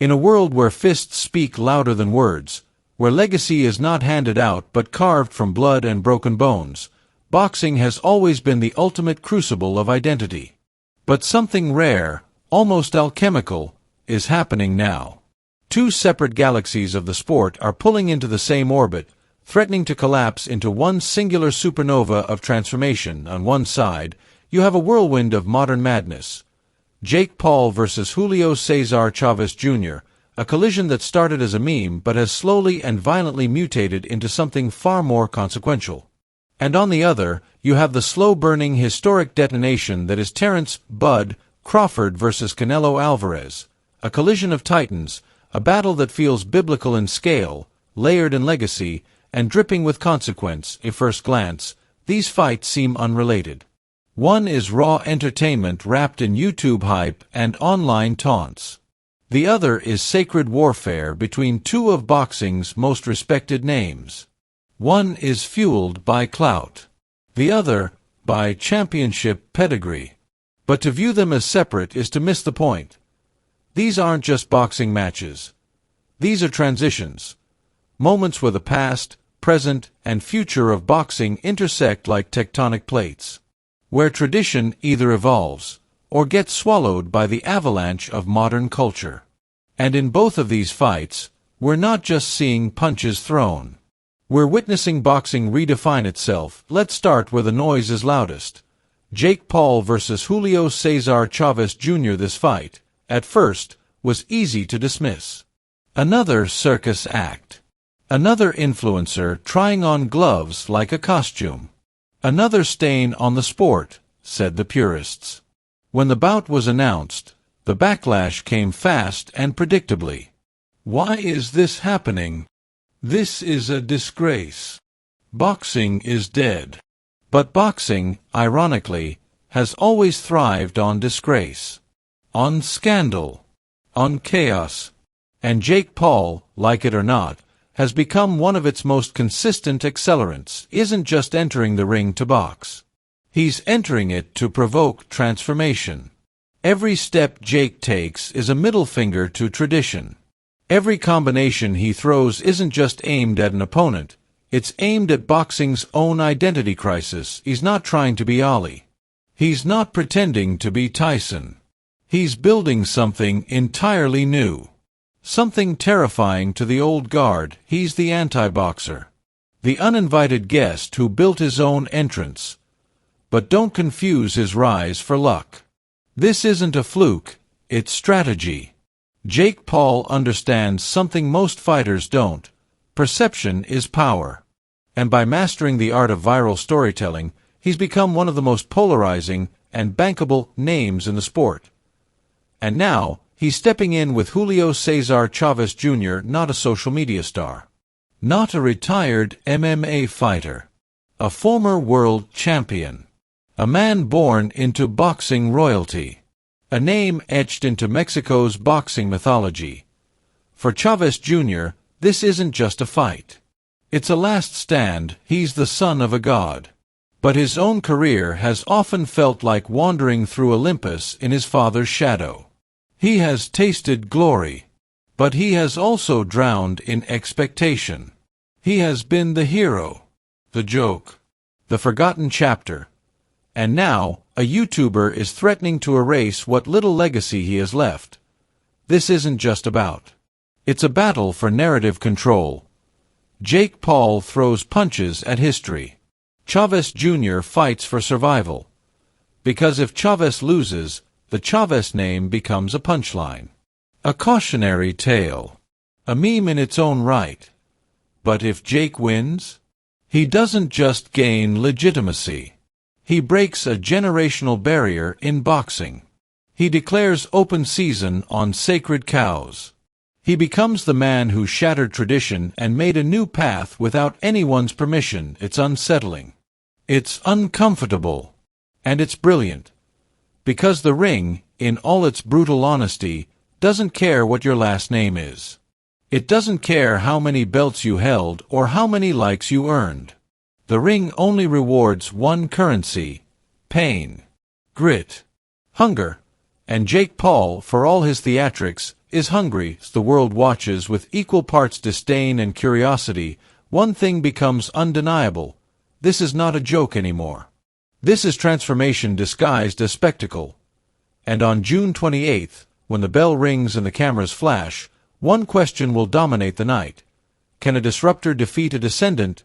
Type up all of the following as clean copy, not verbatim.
In a world where fists speak louder than words, where legacy is not handed out but carved from blood and broken bones, boxing has always been the ultimate crucible of identity. But something rare, almost alchemical, is happening now. Two separate galaxies of the sport are pulling into the same orbit, threatening to collapse into one singular supernova of transformation. On one side, you have a whirlwind of modern madness. Jake Paul versus Julio Cesar Chavez Jr., a collision that started as a meme but has slowly and violently mutated into something far more consequential. And on the other, you have the slow-burning historic detonation that is Terence "Bud" Crawford versus Canelo Alvarez, a collision of titans, a battle that feels biblical in scale, layered in legacy, and dripping with consequence. At first glance, these fights seem unrelated. One is raw entertainment wrapped in YouTube hype and online taunts. The other is sacred warfare between two of boxing's most respected names. One is fueled by clout, the other by championship pedigree. But to view them as separate is to miss the point. These aren't just boxing matches. These are transitions. Moments where the past, present, and future of boxing intersect like tectonic plates. Where tradition either evolves or gets swallowed by the avalanche of modern culture. And in both of these fights, we're not just seeing punches thrown. We're witnessing boxing redefine itself. Let's start where the noise is loudest. Jake Paul versus Julio Cesar Chavez Jr. This fight, at first, was easy to dismiss. Another circus act. Another influencer trying on gloves like a costume. Another stain on the sport, said the purists. When the bout was announced, the backlash came fast and predictably. Why is this happening? This is a disgrace. Boxing is dead. But boxing, ironically, has always thrived on disgrace, on scandal, on chaos. And Jake Paul, like it or not, has become one of its most consistent accelerants. Isn't just entering the ring to box. He's entering it to provoke transformation. Every step Jake takes is a middle finger to tradition. Every combination he throws isn't just aimed at an opponent, it's aimed at boxing's own identity crisis. He's not trying to be Ali. He's not pretending to be Tyson. He's building something entirely new. Something terrifying to the old guard. He's the anti-boxer. The uninvited guest who built his own entrance. But don't confuse his rise for luck. This isn't a fluke, it's strategy. Jake Paul understands something most fighters don't. Perception is power. And by mastering the art of viral storytelling, he's become one of the most polarizing and bankable names in the sport. And now, he's stepping in with Julio Cesar Chavez Jr., not a social media star. Not a retired MMA fighter. A former world champion. A man born into boxing royalty. A name etched into Mexico's boxing mythology. For Chavez Jr., this isn't just a fight. It's a last stand. He's the son of a god. But his own career has often felt like wandering through Olympus in his father's shadow. He has tasted glory. But he has also drowned in expectation. He has been the hero, the joke, the forgotten chapter. And now, a YouTuber is threatening to erase what little legacy he has left. This isn't just about. It's a battle for narrative control. Jake Paul throws punches at history. Chavez Jr. fights for survival. Because if Chavez loses, the Chavez name becomes a punchline. A cautionary tale. A meme in its own right. But if Jake wins, he doesn't just gain legitimacy. He breaks a generational barrier in boxing. He declares open season on sacred cows. He becomes the man who shattered tradition and made a new path without anyone's permission. It's unsettling. It's uncomfortable. And it's brilliant. Because the ring, in all its brutal honesty, doesn't care what your last name is. It doesn't care how many belts you held or how many likes you earned. The ring only rewards one currency: pain, grit, hunger. And Jake Paul, for all his theatrics, is hungry. The world watches with equal parts disdain and curiosity. One thing becomes undeniable. This is not a joke anymore. This is transformation disguised as spectacle. And on June 28th, when the bell rings and the cameras flash, one question will dominate the night. Can a disruptor defeat a descendant?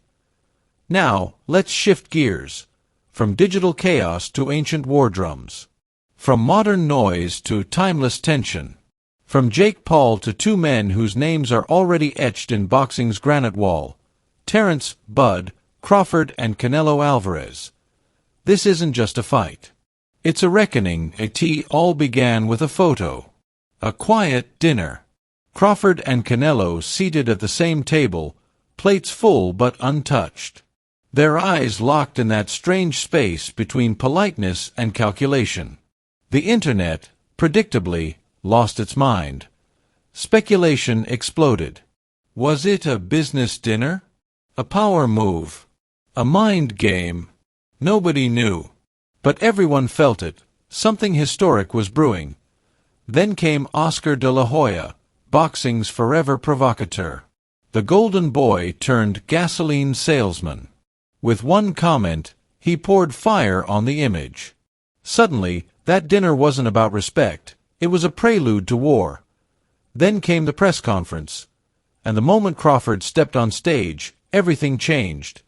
Now, let's shift gears. From digital chaos to ancient war drums. From modern noise to timeless tension. From Jake Paul to two men whose names are already etched in boxing's granite wall. Terence, Bud, Crawford and Canelo Alvarez. This isn't just a fight. It's a reckoning. It all began with a photo. A quiet dinner. Crawford and Canelo seated at the same table, plates full but untouched. Their eyes locked in that strange space between politeness and calculation. The internet, predictably, lost its mind. Speculation exploded. Was it a business dinner? A power move? A mind game? Nobody knew. But everyone felt it. Something historic was brewing. Then came Oscar de la Hoya, boxing's forever provocateur. The golden boy turned gasoline salesman. With one comment, he poured fire on the image. Suddenly, that dinner wasn't about respect. It was a prelude to war. Then came the press conference. And the moment Crawford stepped on stage, everything changed.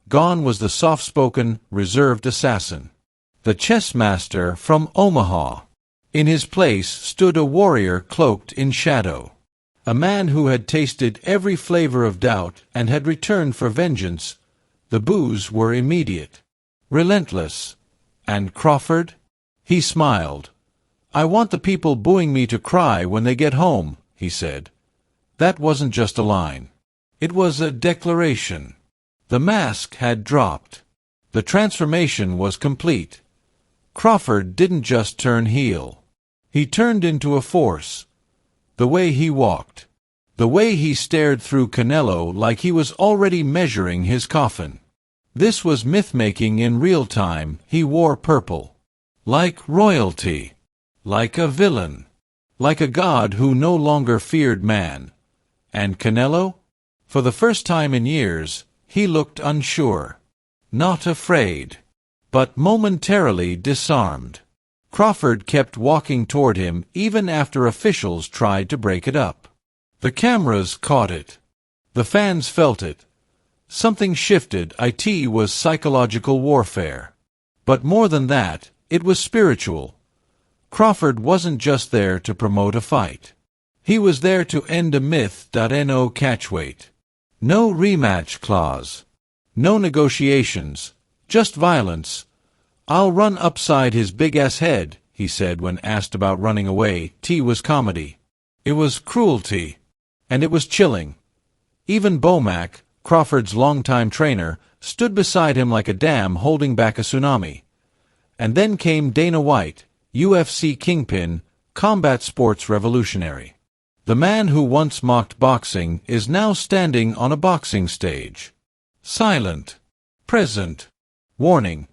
Gone was the soft-spoken, reserved assassin. The chess master from Omaha. In his place stood a warrior cloaked in shadow. A man who had tasted every flavor of doubt and had returned for vengeance. The boos were immediate, relentless. And Crawford? He smiled. I want the people booing me to cry when they get home, he said. That wasn't just a line. It was a declaration. The mask had dropped. The transformation was complete. Crawford didn't just turn heel. He turned into a force. The way he walked. The way he stared through Canelo like he was already measuring his coffin. This was myth-making in real time. He wore purple. Like royalty. Like a villain. Like a god who no longer feared man. And Canelo? For the first time in years, he looked unsure. Not afraid. But momentarily disarmed. Crawford kept walking toward him even after officials tried to break it up. The cameras caught it. The fans felt it. Something shifted. It was psychological warfare. But more than that, it was spiritual. Crawford wasn't just there to promote a fight. He was there to end a myth. No catchweight. No rematch clause. No negotiations. Just violence. I'll run upside his big-ass head, he said when asked about running away. It was comedy. It was cruelty. And it was chilling. Even Bomac, Crawford's longtime trainer, stood beside him like a dam holding back a tsunami. And then came Dana White, UFC kingpin, combat sports revolutionary. The man who once mocked boxing is now standing on a boxing stage. Silent. Present. Warning.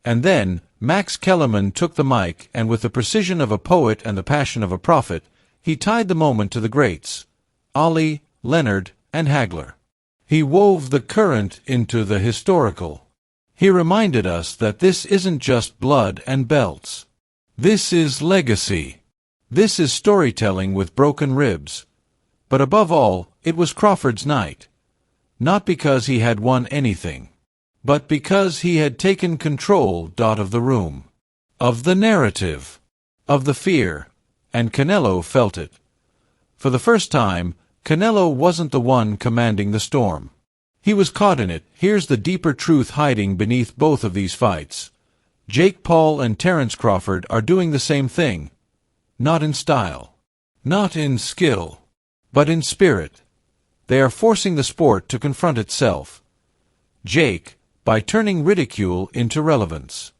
And then, Max Kellerman took the mic and with the precision of a poet and the passion of a prophet, he tied the moment to the greats. Ali, Leonard, and Hagler. He wove the current into the historical. He reminded us that this isn't just blood and belts. This is legacy. This is storytelling with broken ribs. But above all, it was Crawford's night. Not because he had won anything, but because he had taken control of the room, of the narrative, of the fear, and Canelo felt it. For the first time, Canelo wasn't the one commanding the storm. He was caught in it. Here's the deeper truth hiding beneath both of these fights. Jake Paul and Terence Crawford are doing the same thing. Not in style, not in skill, but in spirit. They are forcing the sport to confront itself. Jake, by turning ridicule into relevance.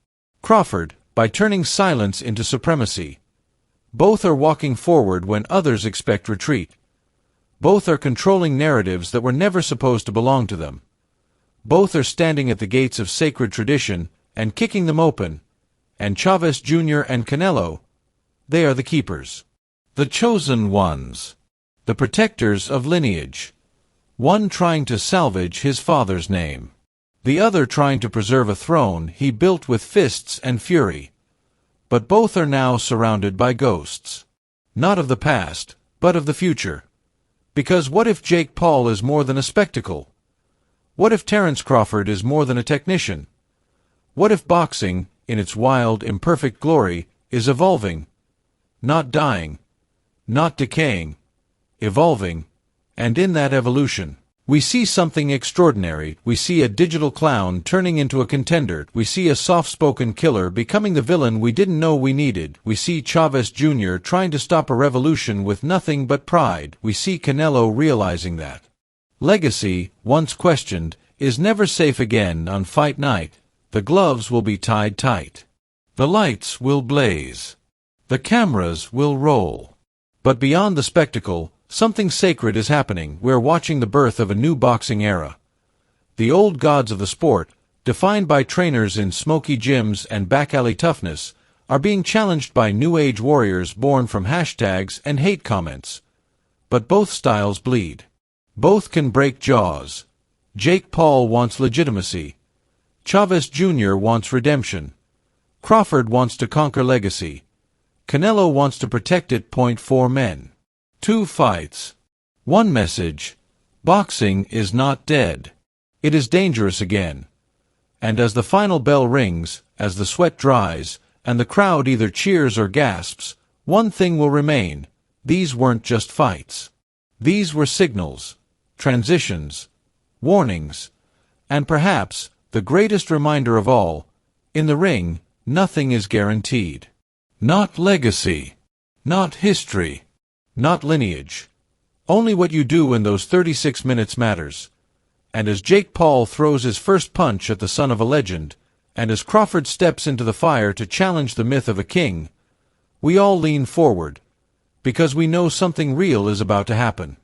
Crawford, by turning silence into supremacy. Both are walking forward when others expect retreat. Both are controlling narratives that were never supposed to belong to them. Both are standing at the gates of sacred tradition and kicking them open. And Chavez Jr. and Canelo, they are the keepers. The chosen ones. The protectors of lineage. One trying to salvage his father's name. The other trying to preserve a throne he built with fists and fury. But both are now surrounded by ghosts. Not of the past, but of the future. Because what if Jake Paul is more than a spectacle? What if Terence Crawford is more than a technician? What if boxing, in its wild, imperfect glory, is evolving? Not dying. Not decaying. Evolving. And in that evolution, we see something extraordinary. We see a digital clown turning into a contender. We see a soft-spoken killer becoming the villain we didn't know we needed. We see Chavez Jr. trying to stop a revolution with nothing but pride. We see Canelo realizing that legacy, once questioned, is never safe again on fight night. The gloves will be tied tight. The lights will blaze. The cameras will roll. But beyond the spectacle, something sacred is happening. We're watching the birth of a new boxing era. The old gods of the sport, defined by trainers in smoky gyms and back-alley toughness, are being challenged by new-age warriors born from hashtags and hate comments. But both styles bleed. Both can break jaws. Jake Paul wants legitimacy. Chavez Jr. wants redemption. Crawford wants to conquer legacy. Canelo wants to protect it. Point 4 men. 2 fights. 1 message. Boxing is not dead. It is dangerous again. And as the final bell rings, as the sweat dries, and the crowd either cheers or gasps, one thing will remain. These weren't just fights. These were signals, transitions, warnings, and perhaps, the greatest reminder of all, in the ring, nothing is guaranteed. Not legacy. Not history. Not lineage. Only what you do in those 36 minutes matters. And as Jake Paul throws his first punch at the son of a legend, and as Crawford steps into the fire to challenge the myth of a king, we all lean forward, because we know something real is about to happen.